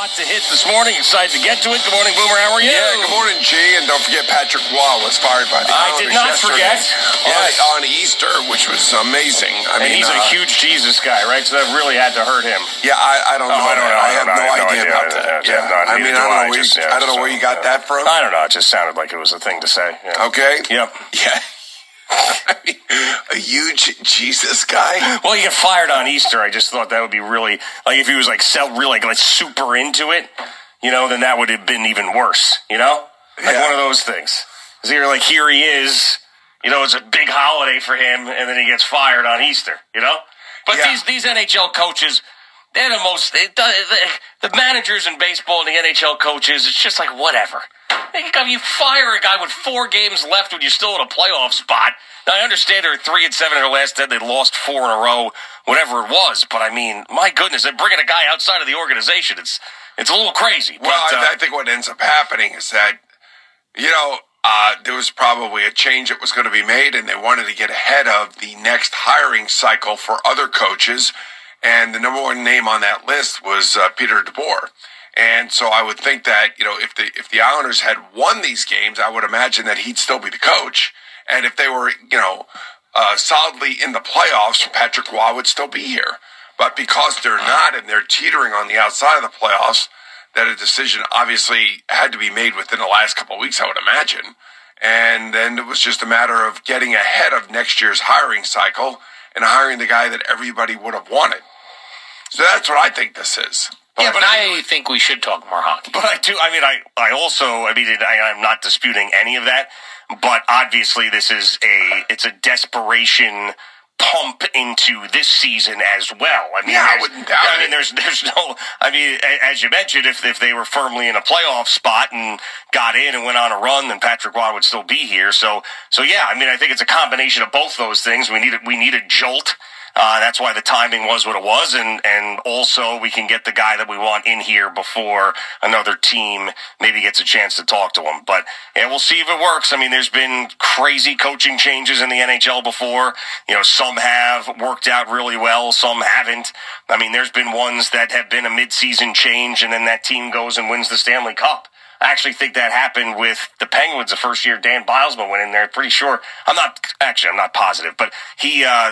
lot to hit this morning. Excited to get to it. Good morning, Boomer. How are you? Yeah, good morning, G. And don't forget Patrick Waugh was fired by the Islanders. I did not forget. On Easter, which was amazing. I mean, he's a huge Jesus guy, right? So that really had to hurt him. Yeah, I don't know. I have no idea about that. I don't know where you got that from. I don't know. It just sounded like it was a thing to say. Yeah. Okay. Yep. Yeah. I mean, a huge Jesus guy. Well, you get fired on Easter. I just thought that would be really, like, if he was like super into it, then that would have been even worse. One of those things. Because you're like, here he is. It's a big holiday for him, and then he gets fired on Easter. But these NHL coaches, they're the most. The managers in baseball and the NHL coaches, it's just like whatever. You fire a guy with 4 games left when you're still in a playoff spot. Now, I understand they're 3-7 in their last 10. They lost 4 in a row, whatever it was. But, I mean, my goodness, they're bringing a guy outside of the organization. It's a little crazy. Well, I think what ends up happening is that, there was probably a change that was going to be made, and they wanted to get ahead of the next hiring cycle for other coaches. And the number one name on that list was Peter DeBoer. And so I would think that, if the Islanders had won these games, I would imagine that he'd still be the coach. And if they were, solidly in the playoffs, Patrick Waugh would still be here. But because they're not and they're teetering on the outside of the playoffs, that a decision obviously had to be made within the last couple of weeks, I would imagine. And then it was just a matter of getting ahead of next year's hiring cycle and hiring the guy that everybody would have wanted. So that's what I think this is. But I think we should talk more hockey. But I do. I mean, I'm not disputing any of that. But obviously, it's a desperation pump into this season as well. I mean, I wouldn't doubt it. I mean, there's no. I mean, as you mentioned, if they were firmly in a playoff spot and got in and went on a run, then Patrick Waugh would still be here. So yeah. I mean, I think it's a combination of both those things. We need a jolt. That's why the timing was what it was, and also we can get the guy that we want in here before another team maybe gets a chance to talk to him. But yeah, we'll see if it works. I mean, there's been crazy coaching changes in the NHL before. Some have worked out really well, some haven't. I mean, there's been ones that have been a midseason change, and then that team goes and wins the Stanley Cup. I actually think that happened with the Penguins the first year Dan Bilesman went in there. Pretty sure. I'm not positive, but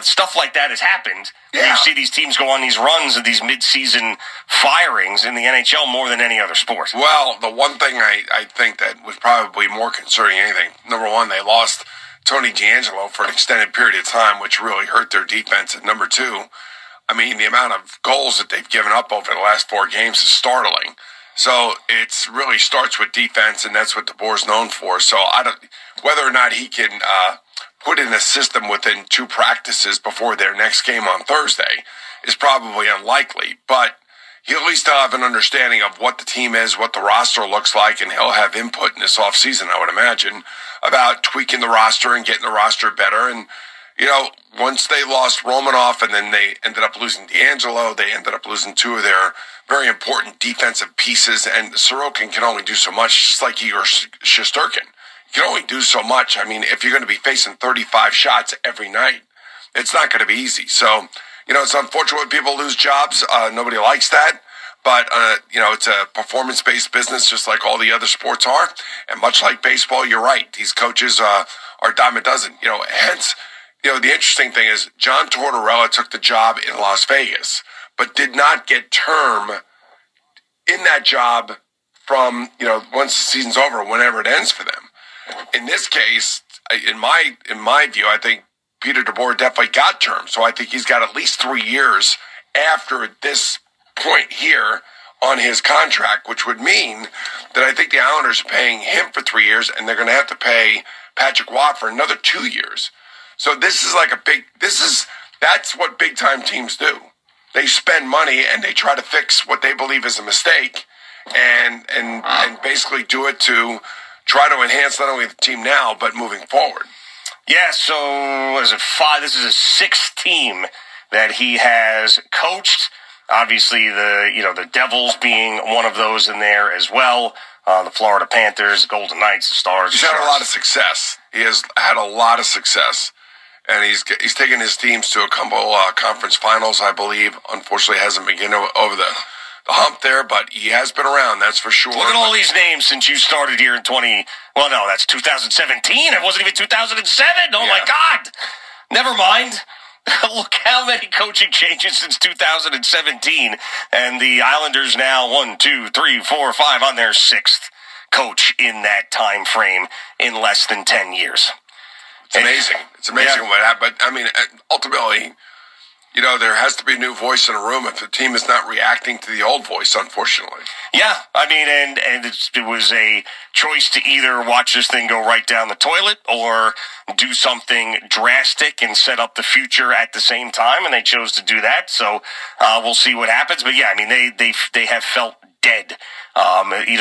stuff like that has happened. Yeah. You see these teams go on these runs and these mid-season firings in the NHL more than any other sport. Well, the one thing I think that was probably more concerning than anything, number one, they lost Tony DeAngelo for an extended period of time, which really hurt their defense. And number two, I mean, the amount of goals that they've given up over the last 4 games is startling. So it really starts with defense, and that's what DeBoer's known for. So whether or not he can put in a system within 2 practices before their next game on Thursday is probably unlikely. But he'll at least have an understanding of what the team is, what the roster looks like, and he'll have input in this offseason, I would imagine, about tweaking the roster and getting the roster better. And, once they lost Romanoff and then they ended up losing DeAngelo, they ended up losing 2 of their very important defensive pieces, and Sorokin can only do so much, just like Igor Shesterkin. You can only do so much. I mean, if you're going to be facing 35 shots every night, it's not going to be easy. So, it's unfortunate when people lose jobs. Nobody likes that. But, it's a performance-based business just like all the other sports are. And much like baseball, you're right. These coaches are a dime a dozen. Hence, the interesting thing is John Tortorella took the job in Las Vegas, but did not get term in that job from, once the season's over, whenever it ends for them. In this case, in my view, I think Peter DeBoer definitely got term. So I think he's got at least 3 years after this point here on his contract, which would mean that I think the Islanders are paying him for 3 years, and they're going to have to pay Patrick Waugh for another 2 years. So this is like that's what big time teams do. They spend money and they try to fix what they believe is a mistake and basically do it to try to enhance not only the team now, but moving forward. Yeah, so what is it, 5? This is his 6th team that he has coached. Obviously, the Devils being one of those in there as well. The Florida Panthers, Golden Knights, the Stars. He's had a lot of success. He has had a lot of success. And he's taken his teams to a couple conference finals, I believe. Unfortunately, hasn't been getting over hump there, but he has been around, that's for sure. Look at all these names since you started here in 2017. It wasn't even 2007. Oh, my God. Never mind. Look how many coaching changes since 2017. And the Islanders now 1, 2, 3, 4, 5 on their 6th coach in that time frame in less than 10 years. It's amazing. It's amazing what happened. But, I mean, ultimately, you know, there has to be a new voice in a room if the team is not reacting to the old voice, unfortunately. Yeah, I mean, and it was a choice to either watch this thing go right down the toilet or do something drastic and set up the future at the same time, and they chose to do that. So we'll see what happens. But yeah, I mean, they have felt dead.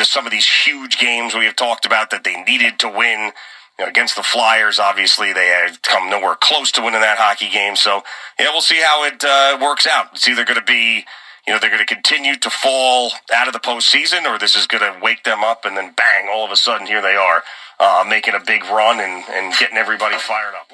Some of these huge games we have talked about that they needed to win. You know, against the Flyers, obviously, they had come nowhere close to winning that hockey game. So, yeah, we'll see how it works out. It's either going to be, they're going to continue to fall out of the postseason, or this is going to wake them up, and then bang, all of a sudden, here they are, making a big run and getting everybody fired up.